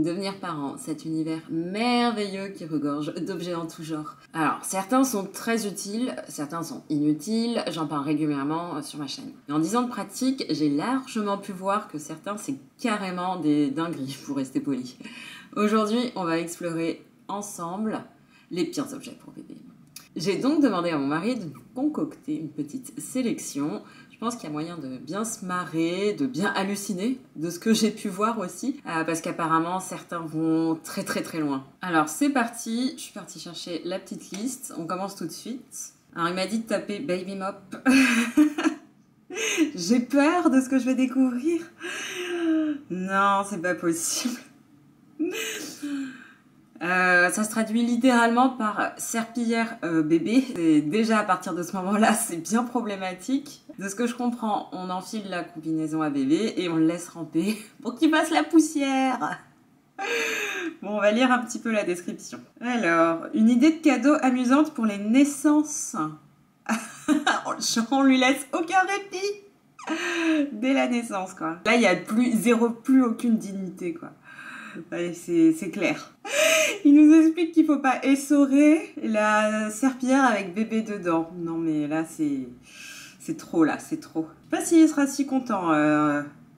devenir parent, cet univers merveilleux qui regorge d'objets en tout genre. Alors, certains sont très utiles, certains sont inutiles, j'en parle régulièrement sur ma chaîne. Et en 10 ans de pratique, j'ai largement pu voir que certains, c'est carrément des dingueries, pour rester poli. Aujourd'hui, on va explorer ensemble les pires objets pour bébé. J'ai donc demandé à mon mari de concocter une petite sélection. Je pense qu'il y a moyen de bien se marrer, de bien halluciner de ce que j'ai pu voir aussi, parce qu'apparemment certains vont très très très loin. Alors c'est parti, je suis partie chercher la petite liste, on commence tout de suite. Alors il m'a dit de taper Baby Mop. J'ai peur de ce que je vais découvrir. Non, c'est pas possible. Ça se traduit littéralement par serpillière bébé. Et déjà à partir de ce moment-là, c'est bien problématique. De ce que je comprends, on enfile la combinaison à bébé et on le laisse ramper pour qu'il fasse la poussière. Bon, on va lire un petit peu la description. Alors, une idée de cadeau amusante pour les naissances. On lui laisse aucun répit dès la naissance, quoi. Là, il n'y a plus aucune dignité, quoi. Ouais, c'est clair. Il nous explique qu'il faut pas essorer la serpillière avec bébé dedans. Non mais là c'est trop là, c'est trop. Je sais pas s'il sera si content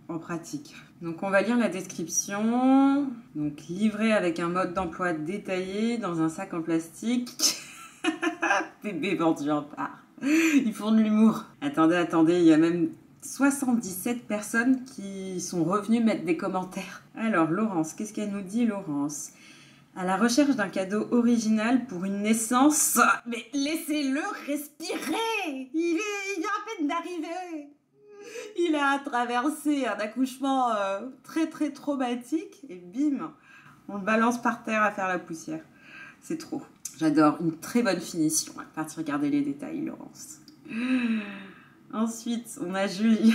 en pratique. Donc on va lire la description. Donc livré avec un mode d'emploi détaillé dans un sac en plastique. Bébé vendu en part. Ils font de l'humour. Attendez, il y a même 77 personnes qui sont revenues mettre des commentaires. Alors, Laurence, qu'est-ce qu'elle nous dit, Laurence? À la recherche d'un cadeau original pour une naissance. Mais laissez-le respirer! Il vient à peine d'arriver. Il a traversé un accouchement très très traumatique et bim, on le balance par terre à faire la poussière. C'est trop. J'adore. Une très bonne finition. On va partir regarder les détails, Laurence. Ensuite, on a Julie.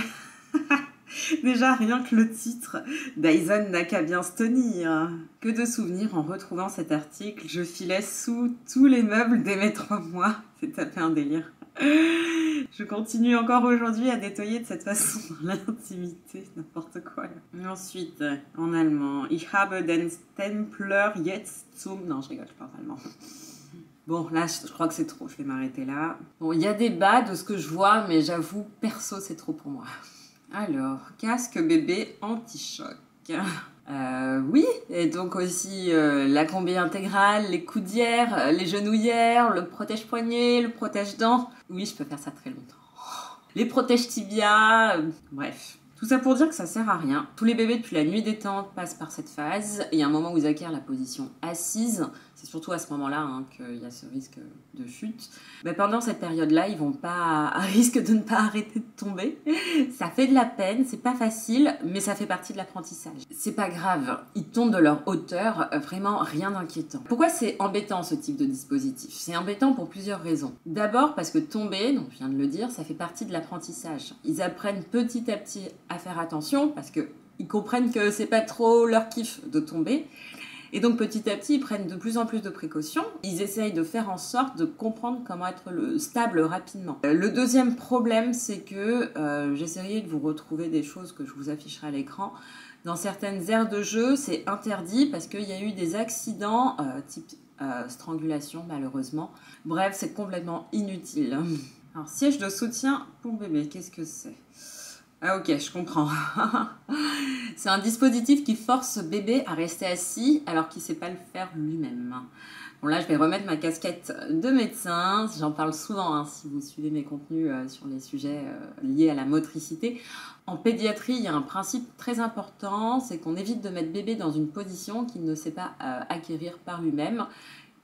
Déjà, rien que le titre, Dyson n'a qu'à bien se tenir. Que de souvenirs en retrouvant cet article. Je filais sous tous les meubles dès mes 3 mois. C'est tapé un délire. Je continue encore aujourd'hui à détailler de cette façon dans l'intimité, n'importe quoi. Là. Ensuite, en allemand, Ich habe den Stempler jetzt zum... Non, je rigole, je parle allemand. Bon, là, je crois que c'est trop, je vais m'arrêter là. Bon, il y a des bas de ce que je vois, mais j'avoue, perso, c'est trop pour moi. Alors, casque bébé anti-choc. Oui, et donc aussi la combi intégrale, les coudières, les genouillères, le protège-poignet, le protège-dents. Oui, je peux faire ça très longtemps. Les protège-tibias, bref. Tout ça pour dire que ça sert à rien. Tous les bébés depuis la nuit des temps passent par cette phase. Il y a un moment où ils acquièrent la position assise. C'est surtout à ce moment-là qu'il y a ce risque de chute. Mais pendant cette période-là, ils vont pas à risque de ne pas arrêter de tomber. Ça fait de la peine, c'est pas facile, mais ça fait partie de l'apprentissage. C'est pas grave, ils tombent de leur hauteur, vraiment rien d'inquiétant. Pourquoi c'est embêtant ce type de dispositif? C'est embêtant pour plusieurs raisons. D'abord parce que tomber, donc je viens de le dire, ça fait partie de l'apprentissage. Ils apprennent petit à petit à faire attention parce qu'ils comprennent que c'est pas trop leur kiff de tomber. Et donc petit à petit, ils prennent de plus en plus de précautions. Ils essayent de faire en sorte de comprendre comment être stable rapidement. Le deuxième problème, c'est que j'essaierai de vous retrouver des choses que je vous afficherai à l'écran. Dans certaines aires de jeu, c'est interdit parce qu'il y a eu des accidents type strangulation malheureusement. Bref, c'est complètement inutile. Alors, siège de soutien pour bébé, qu'est-ce que c'est ? Ah ok, je comprends. C'est un dispositif qui force bébé à rester assis alors qu'il ne sait pas le faire lui-même. Bon là, je vais remettre ma casquette de médecin. J'en parle souvent hein, si vous suivez mes contenus sur les sujets liés à la motricité. En pédiatrie, il y a un principe très important, c'est qu'on évite de mettre bébé dans une position qu'il ne sait pas acquérir par lui-même.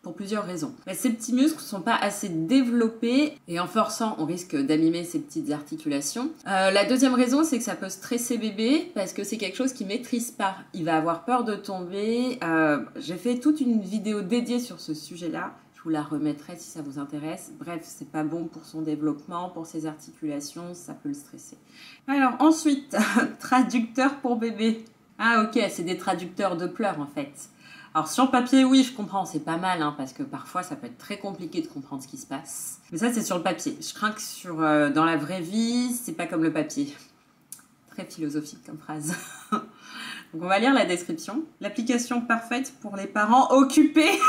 Pour plusieurs raisons. Ces petits muscles ne sont pas assez développés et en forçant, on risque d'abîmer ces petites articulations. La deuxième raison, c'est que ça peut stresser bébé parce que c'est quelque chose qu'il ne maîtrise pas. Il va avoir peur de tomber. J'ai fait toute une vidéo dédiée sur ce sujet-là. Je vous la remettrai si ça vous intéresse. Bref, c'est pas bon pour son développement, pour ses articulations, ça peut le stresser. Alors ensuite, traducteur pour bébé. Ah ok, c'est des traducteurs de pleurs en fait. Alors sur le papier, oui, je comprends, c'est pas mal, hein, parce que parfois ça peut être très compliqué de comprendre ce qui se passe. Mais ça, c'est sur le papier. Je crains que dans la vraie vie, c'est pas comme le papier. Très philosophique comme phrase. Donc on va lire la description. L'application parfaite pour les parents occupés.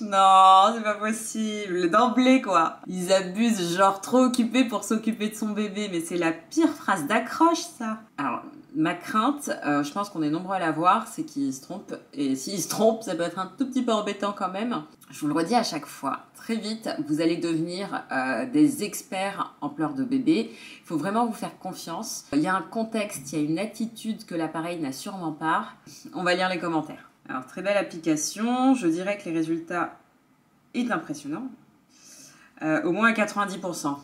Non, c'est pas possible. D'emblée, quoi. Ils abusent, genre trop occupés pour s'occuper de son bébé. Mais c'est la pire phrase d'accroche, ça. Alors, ma crainte, je pense qu'on est nombreux à la voir, c'est qu'ils se trompent. Et s'ils se trompent, ça peut être un tout petit peu embêtant quand même. Je vous le redis à chaque fois. Très vite, vous allez devenir des experts en pleurs de bébé. Il faut vraiment vous faire confiance. Il y a un contexte, il y a une attitude que l'appareil n'a sûrement pas. On va lire les commentaires. Alors, très belle application. Je dirais que les résultats est impressionnant. Au moins à 90%.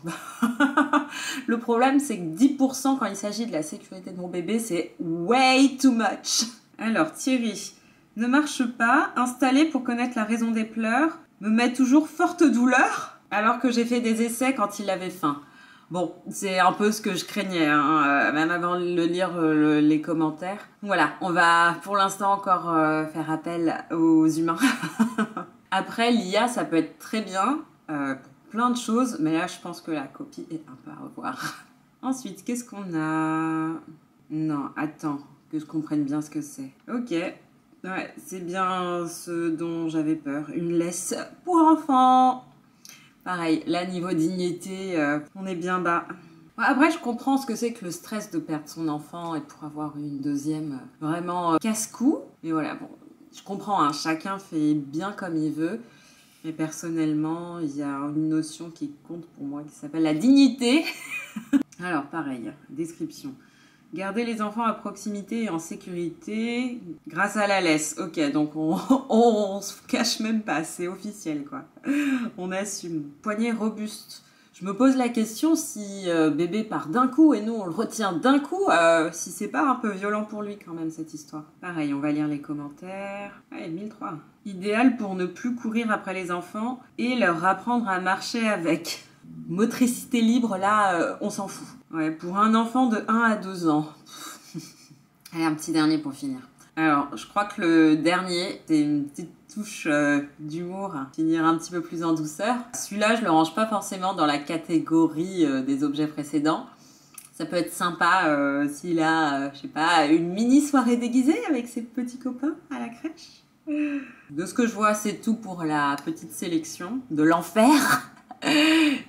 Le problème, c'est que 10% quand il s'agit de la sécurité de mon bébé, c'est way too much. Alors, Thierry, ne marche pas. Installé pour connaître la raison des pleurs. Me met toujours forte douleur alors que j'ai fait des essais quand il avait faim. Bon, c'est un peu ce que je craignais, hein, même avant de lire les commentaires. Voilà, on va pour l'instant encore faire appel aux humains. Après, l'IA, ça peut être très bien pour plein de choses, mais là, je pense que la copie est un peu à revoir. Ensuite, qu'est-ce qu'on a? Non, attends, que je comprenne bien ce que c'est. Ok, ouais, c'est bien ce dont j'avais peur. Une laisse pour enfants. Pareil, là, niveau dignité, on est bien bas. Après, je comprends ce que c'est que le stress de perdre son enfant et pour avoir une deuxième vraiment casse-cou. Mais voilà, bon, je comprends, hein, chacun fait bien comme il veut. Mais personnellement, il y a une notion qui compte pour moi qui s'appelle la dignité. Alors, pareil, description. Garder les enfants à proximité et en sécurité grâce à la laisse. Ok, donc on se cache même pas, c'est officiel quoi. On assume. Poignet robuste. Je me pose la question si bébé part d'un coup et nous on le retient d'un coup, si c'est pas un peu violent pour lui quand même cette histoire. Pareil, on va lire les commentaires. Allez, 1003. Idéal pour ne plus courir après les enfants et leur apprendre à marcher avec. Motricité libre, là, on s'en fout. Ouais, pour un enfant de 1 à 2 ans. Allez, un petit dernier pour finir. Alors, je crois que le dernier, c'est une petite touche d'humour, finir un petit peu plus en douceur. Celui-là, je le range pas forcément dans la catégorie des objets précédents. Ça peut être sympa s'il a, je sais pas, une mini soirée déguisée avec ses petits copains à la crèche. De ce que je vois, c'est tout pour la petite sélection de l'enfer.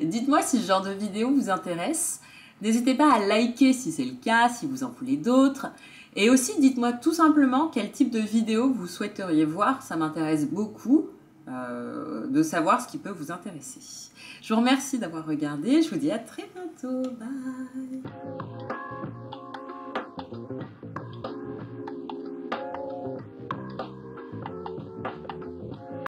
Dites-moi si ce genre de vidéo vous intéresse. N'hésitez pas à liker si c'est le cas, si vous en voulez d'autres. Et aussi, dites-moi tout simplement quel type de vidéo vous souhaiteriez voir. Ça m'intéresse beaucoup de savoir ce qui peut vous intéresser. Je vous remercie d'avoir regardé. Je vous dis à très bientôt. Bye.